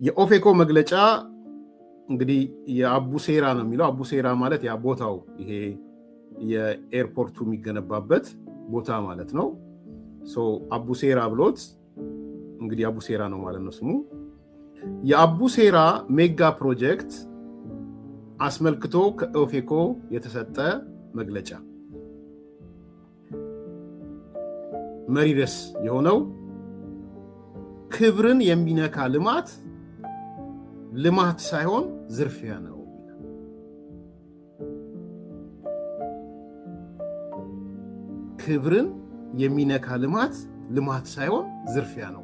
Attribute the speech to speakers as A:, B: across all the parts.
A: የኦፌኮ መግለጫ እንግዲህ የአቡሴራ ነው የሚለው። አቡሴራ ማለት ያ ቦታው ይሄ የኤርፖርቱ የሚገነባበት ቦታ ማለት ነው። አቡሴራ ብሎት እንግዲህ አቡሴራ ነው ማለት ነው ስሙ። የአቡሴራ ሜጋ ፕሮጀክት አስመልክቶ ከኦፌኮ የተሰጠ መግለጫ መሪ ርዕስ የሆነው ክብርን የሚነካ ልማት ሳይሆን ዝርፊያ ነው። ክብርን የሚነካ ልማት ሳይሆን ዝርፊያ ነው።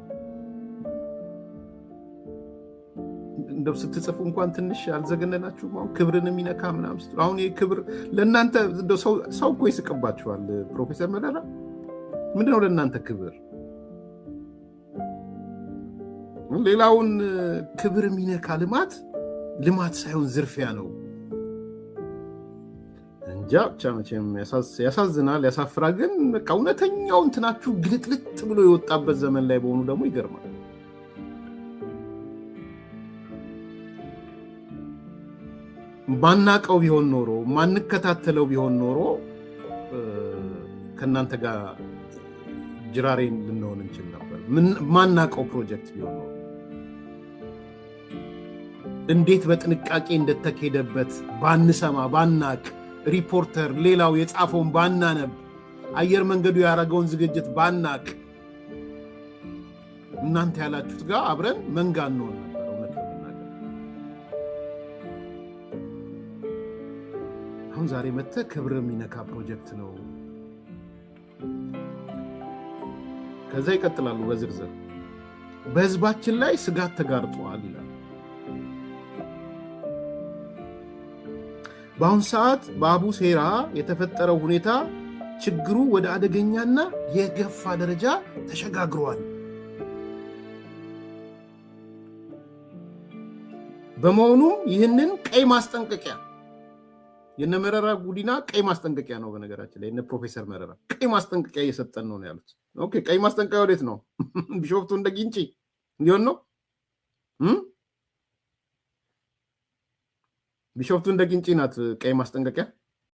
A: እንደው ስትጽፉ እንኳን ትንሽ አልዘገነናችሁም? አሁን ክብርን የሚነካ ምናምን ስትሉ አሁን ይሄ ክብር ለእናንተ ሰው እኮ ይስቅባችኋል። ፕሮፌሰር መረራ ምንድነው ለእናንተ ክብር? ሌላውን ክብር የሚነካ ልማት ሳይሆን ዝርፊያ ነው። እንጃ ብቻ መቼም ያሳዝናል፣ ያሳፍራል። ግን በቃ እውነተኛው እንትናችሁ ግልጥልጥ ብሎ የወጣበት ዘመን ላይ በሆኑ ደግሞ ይገርማል። ማናቀው ቢሆን ኖሮ ማንከታተለው ቢሆን ኖሮ ከእናንተ ጋር ጅራሬን ልንሆን እንችል ነበር። ማናቀው ፕሮጀክት ቢሆን ኖሮ እንዴት በጥንቃቄ እንደተካሄደበት ባንሰማ ባናቅ፣ ሪፖርተር ሌላው የጻፈውን ባናነብ፣ አየር መንገዱ ያደረገውን ዝግጅት ባናቅ፣ እናንተ ያላችሁት ጋር አብረን መንጋ እንሆን ነበር። እውነት ለመናገር አሁን ዛሬ መጥተህ ክብር የሚነካ ፕሮጀክት ነው። ከዛ ይቀጥላሉ በዝርዝር በህዝባችን ላይ ስጋት ተጋርጧል ይላል። በአሁን ሰዓት በአቡሴራ የተፈጠረው ሁኔታ ችግሩ ወደ አደገኛና የገፋ ደረጃ ተሸጋግሯል። በመሆኑም ይህንን ቀይ ማስጠንቀቂያ የነ መረራ ጉዲና ቀይ ማስጠንቀቂያ ነው። በነገራችን ላይ የነ ፕሮፌሰር መረራ ቀይ ማስጠንቀቂያ እየሰጠን ነው ያሉት። ኦኬ ቀይ ማስጠንቀቂያ ወዴት ነው? ቢሾፍቱ እንደ ጊንጪ እንዲሆን ነው? ቢሾፍቱ እንደ ጊንጪ ናት ቀይ ማስጠንቀቂያ?